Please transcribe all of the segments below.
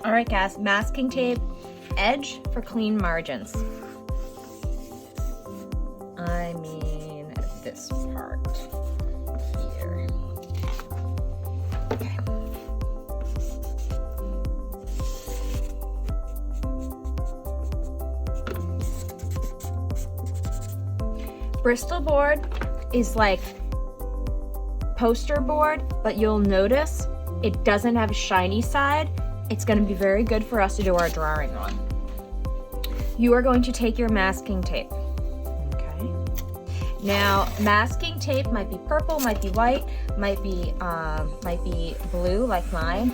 All right, guys, masking tape, edge for clean margins. I mean this part here. Okay. Bristol board is like poster board, but you'll notice it doesn't have a shiny side. It's going to be very good for us to do our drawing on. You are going to take your masking tape. Okay. Now, masking tape might be purple, might be white, might be blue like mine.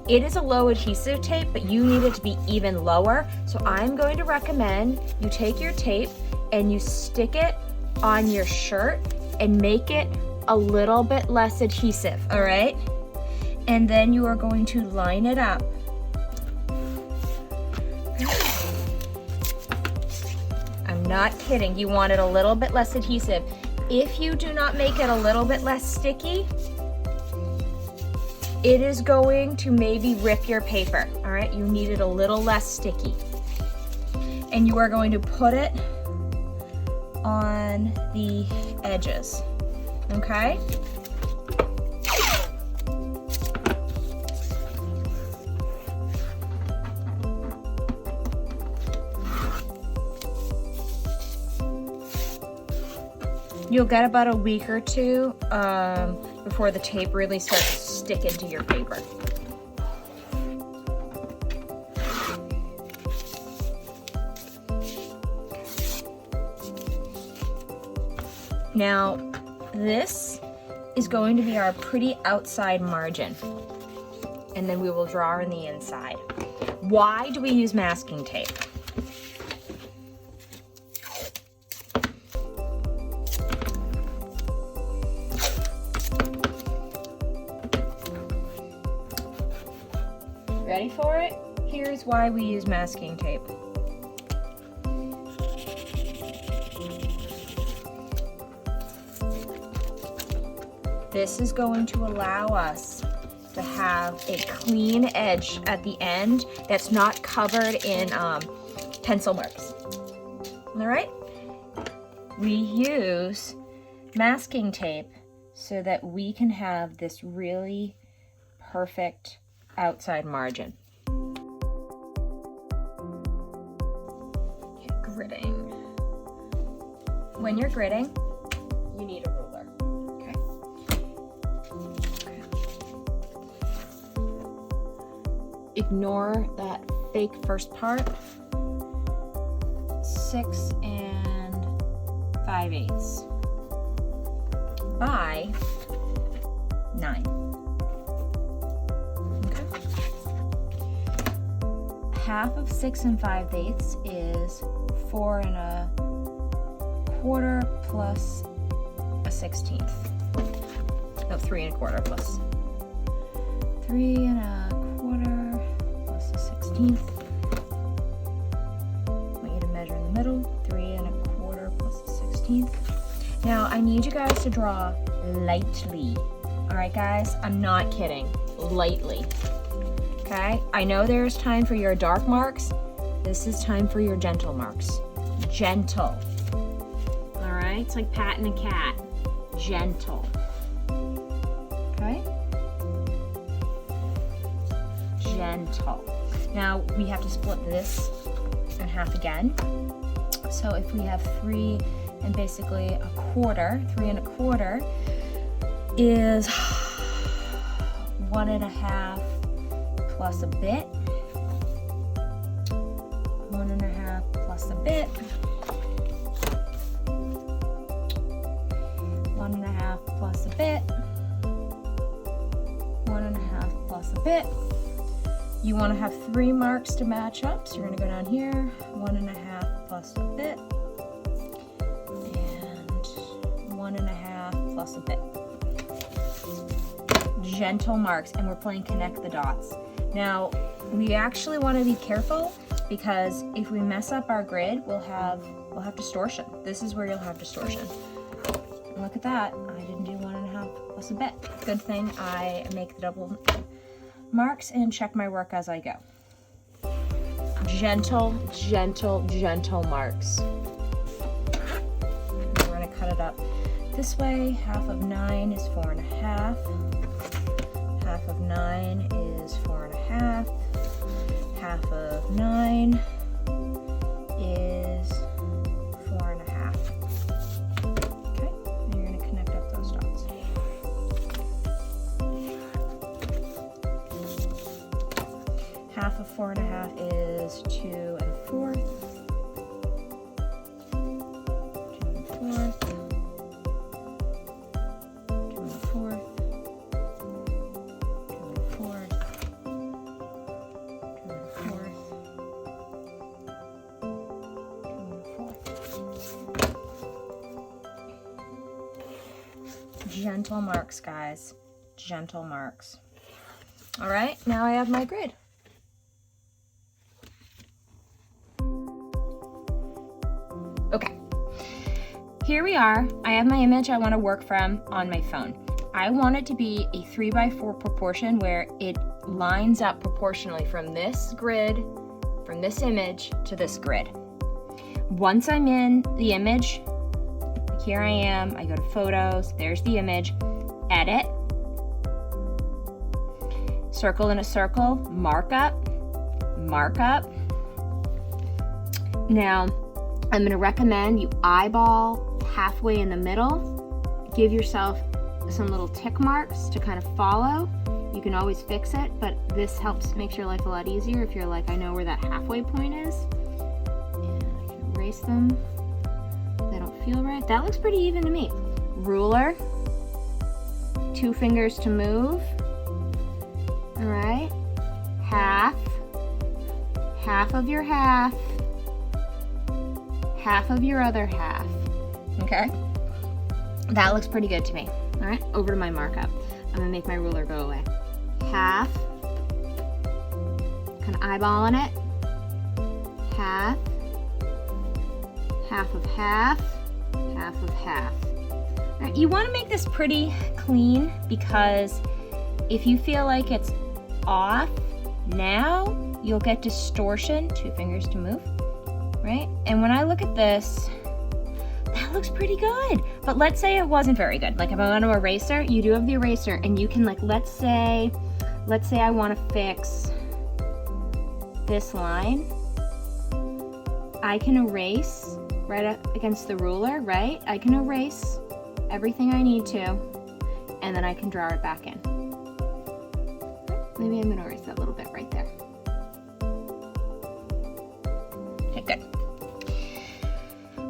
It is a low adhesive tape, but you need it to be even lower. So I'm going to recommend you take your tape and you stick it on your shirt and make it a little bit less adhesive, all right? And then you are going to line it up. I'm not kidding, you want it a little bit less adhesive. If you do not make it a little bit less sticky, it is going to maybe rip your paper, all right? You need it a little less sticky. And you are going to put it on the edges, okay? You'll get about a week or two before the tape really starts to stick into your paper. Now, this is going to be our pretty outside margin, and then we will draw on the inside. Why do we use masking tape? Ready for it? Here's why we use masking tape. This is going to allow us to have a clean edge at the end that's not covered in pencil marks. All right? We use masking tape so that we can have this really perfect outside margin. Okay, gridding. When you're gridding, you need a ruler. Okay. Ignore that fake first part. 6 5/8 by 9. Half of 6 5/8 is 4 1/4 plus a 16th. No, 3 1/4 plus 3 1/4 plus a 16th. I want you to measure in the middle. 3 1/4 plus a 16th. Now I need you guys to draw lightly. All right, guys, I'm not kidding. Lightly. Okay, I know there's time for your dark marks. This is time for your gentle marks. Gentle. All right, it's like patting a cat. Gentle. Okay? Gentle. Now we have to split this in half again. So if we have 3 and basically a quarter, 3 1/4 is 1 1/2 plus a bit, 1 1/2 plus a bit, 1 1/2 plus a bit, 1 1/2 plus a bit. You want to have 3 marks to match up, so you're going to go down here, 1 1/2 plus a bit, and 1 1/2 plus a bit. Gentle marks, and we're playing connect the dots. Now, we actually want to be careful because if we mess up our grid, we'll have distortion. This is where you'll have distortion. And look at that. I didn't do 1 1/2 plus a bit. Good thing I make the double marks and check my work as I go. gentle, gentle, gentle marks. We're gonna cut it up this way. Half of 9 is 4 1/2. Half of 9 is 4 1/2. Half of 9 is 4 1/2. Okay, and you're gonna connect up those dots. Half of 4 1/2 is 2 1/4. 2 1/4. 2 1/4. 2 1/4. Gentle marks, guys. Gentle marks. All right, now I have my grid. Okay, here we are. I have my image I want to work from on my phone. I want it to be a 3x4 proportion where it lines up proportionally from this grid, from this image to this grid. Once I'm in the image, like here I am, I go to photos, there's the image, edit, circle in a circle, mark up. Now, I'm gonna recommend you eyeball halfway in the middle, give yourself some little tick marks to kind of follow. You can always fix it, but this helps makes your life a lot easier if you're like, I know where that halfway point is. And I can erase them. They don't feel right. That looks pretty even to me. Ruler, 2 fingers to move. All right, half of your half of your other half, okay? That looks pretty good to me. All right, over to my markup. I'm gonna make my ruler go away. Half, kind of eyeballing it. Half of half of half. All right, you wanna make this pretty clean because if you feel like it's off now, you'll get distortion, 2 fingers to move, right? And when I look at this, that looks pretty good. But let's say it wasn't very good. Like if I want to eraser, you do have the eraser and you can like, let's say I want to fix this line. I can erase right up against the ruler, right? I can erase everything I need to, and then I can draw it back in. Maybe I'm gonna erase that little bit right there. Okay, good.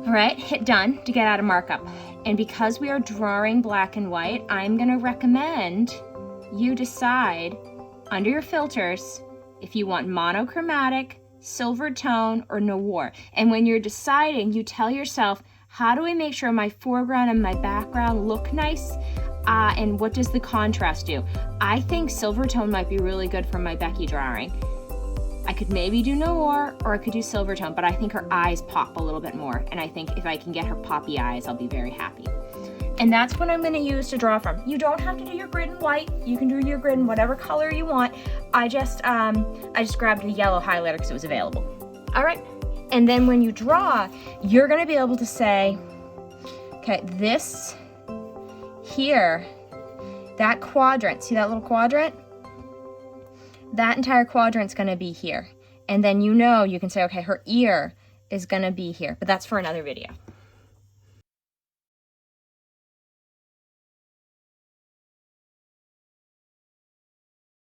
All right, hit done to get out of markup. And because we are drawing black and white, I'm gonna recommend you decide under your filters if you want monochromatic, silver tone, or noir. And when you're deciding, you tell yourself, how do I make sure my foreground and my background look nice? And what does the contrast do? I think silver tone might be really good for my Becky drawing. I could maybe do noir or I could do silver tone, but I think her eyes pop a little bit more. And I think if I can get her poppy eyes, I'll be very happy. And that's what I'm gonna use to draw from. You don't have to do your grid in white. You can do your grid in whatever color you want. I just grabbed a yellow highlighter because it was available. All right, and then when you draw, you're gonna be able to say, okay, this here, that quadrant, see that little quadrant? That entire quadrant's gonna be here. And then you know, you can say, okay, her ear is gonna be here, but that's for another video.